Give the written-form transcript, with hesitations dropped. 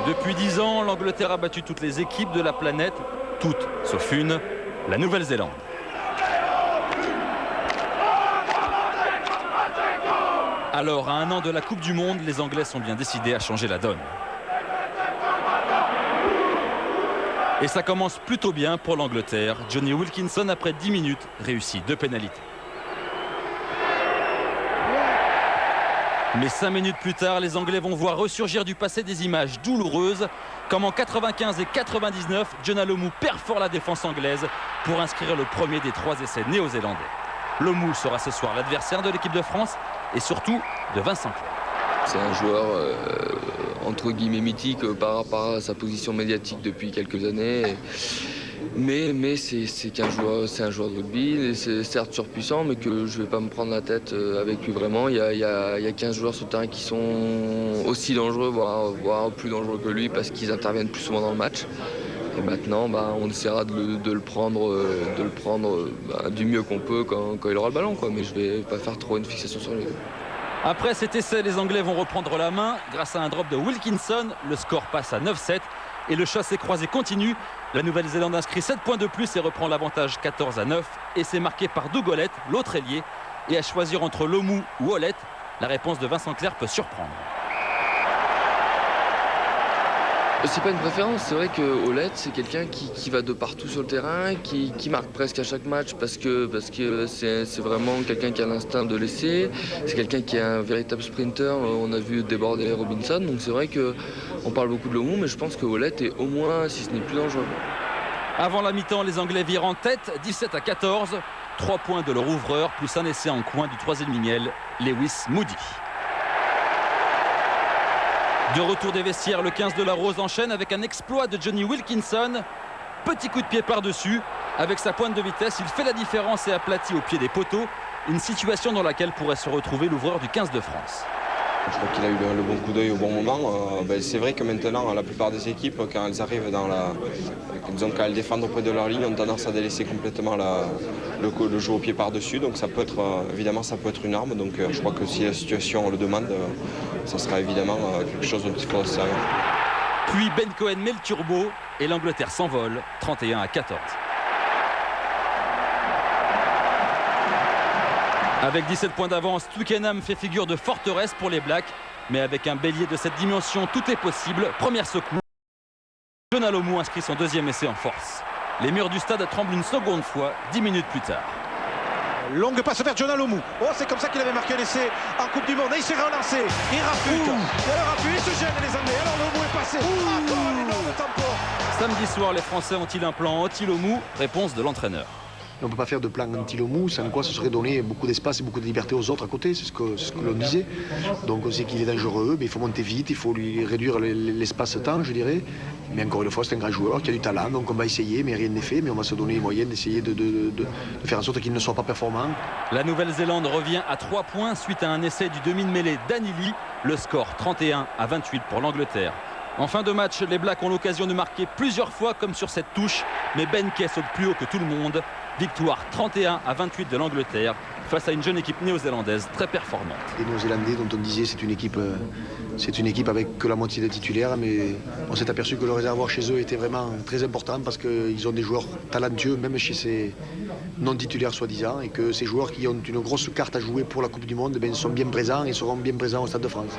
Depuis 10 ans, l'Angleterre a battu toutes les équipes de la planète, toutes sauf une, la Nouvelle-Zélande. Alors, à un an de la Coupe du Monde, les Anglais sont bien décidés à changer la donne. Et ça commence plutôt bien pour l'Angleterre. Jonny Wilkinson, après 10 minutes, réussit 2 pénalités. Mais 5 minutes plus tard, les Anglais vont voir ressurgir du passé des images douloureuses, comme en 95 et 99, Jonah Lomu perd fort la défense anglaise pour inscrire le premier des 3 essais néo-zélandais. Lomu sera ce soir l'adversaire de l'équipe de France et surtout de Vincent Clerc. C'est un joueur entre guillemets mythique par rapport à sa position médiatique depuis quelques années. Mais c'est un joueur de rugby, c'est certes surpuissant, mais que je ne vais pas me prendre la tête avec lui vraiment. Il y a 15 joueurs sur le terrain qui sont aussi dangereux, voire plus dangereux que lui, parce qu'ils interviennent plus souvent dans le match. Et maintenant, on essaiera de le prendre du mieux qu'on peut quand il aura le ballon, quoi. Mais je ne vais pas faire trop une fixation sur lui. Après cet essai, les Anglais vont reprendre la main. Grâce à un drop de Wilkinson, le score passe à 9-7 et le chassé-croisé continue. La Nouvelle-Zélande inscrit 7 points de plus et reprend l'avantage 14-9. Et c'est marqué par Doug Hollett, l'autre ailier. Et à choisir entre Lomu ou Hollett, la réponse de Vincent Clerc peut surprendre. C'est pas une préférence, c'est vrai que Hollett c'est quelqu'un qui va de partout sur le terrain, qui marque presque à chaque match parce que c'est vraiment quelqu'un qui a l'instinct de l'essai, c'est quelqu'un qui est un véritable sprinter, on a vu déborder Robinson, donc c'est vrai qu'on parle beaucoup de Lomu, mais je pense que Hollett est au moins, si ce n'est plus dangereux. Avant la mi-temps, les Anglais virent en tête, 17-14, 3 points de leur ouvreur, plus un essai en coin du 3e miniel, Lewis Moody. De retour des vestiaires, le 15 de la Rose enchaîne avec un exploit de Jonny Wilkinson. Petit coup de pied par-dessus. Avec sa pointe de vitesse, il fait la différence et aplatit au pied des poteaux. Une situation dans laquelle pourrait se retrouver l'ouvreur du 15 de France. Je crois qu'il a eu le bon coup d'œil au bon moment. C'est vrai que maintenant, la plupart des équipes, quand elles arrivent quand elles défendent auprès de leur ligne, ont tendance à délaisser complètement le jeu au pied par-dessus. Donc ça peut être, évidemment, ça peut être une arme. Donc je crois que si la situation le demande, ça sera évidemment quelque chose dont il faudra se servir. Puis Ben Cohen met le turbo et l'Angleterre s'envole, 31-14. Avec 17 points d'avance, Twickenham fait figure de forteresse pour les Blacks. Mais avec un bélier de cette dimension, tout est possible. Première secours. Jonah Lomu inscrit son 2e essai en force. Les murs du stade tremblent une seconde fois, 10 minutes plus tard. Longue passe vers Jonah Lomu. Oh, c'est comme ça qu'il avait marqué un essai en Coupe du Monde. Et il s'est relancé. Il rafute. Il se gêne les Anglais. Alors Lomu est passé. Encore un énorme tampon. Samedi soir, les Français ont-ils un plan anti-Lomu? Réponse de l'entraîneur. On ne peut pas faire de plan anti-Lomu, sans quoi ce serait donner beaucoup d'espace et beaucoup de liberté aux autres à côté, c'est ce que l'on disait. Donc on sait qu'il est dangereux, mais il faut monter vite, il faut lui réduire l'espace-temps, je dirais. Mais encore une fois, c'est un grand joueur qui a du talent, donc on va essayer, mais rien n'est fait, mais on va se donner les moyens d'essayer de faire en sorte qu'il ne soit pas performant. La Nouvelle-Zélande revient à 3 points suite à un essai du demi-de-mêlée d'Anili. Le score 31-28 pour l'Angleterre. En fin de match, les Blacks ont l'occasion de marquer plusieurs fois comme sur cette touche, mais Ben Kay saute plus haut que tout le monde. Victoire 31-28 de l'Angleterre face à une jeune équipe néo-zélandaise très performante. Les Néo-Zélandais dont on disait c'est une équipe avec que la moitié des titulaires, mais on s'est aperçu que le réservoir chez eux était vraiment très important parce qu'ils ont des joueurs talentueux, même chez ces non-titulaires soi-disant, et que ces joueurs qui ont une grosse carte à jouer pour la Coupe du Monde sont bien présents et seront bien présents au Stade de France.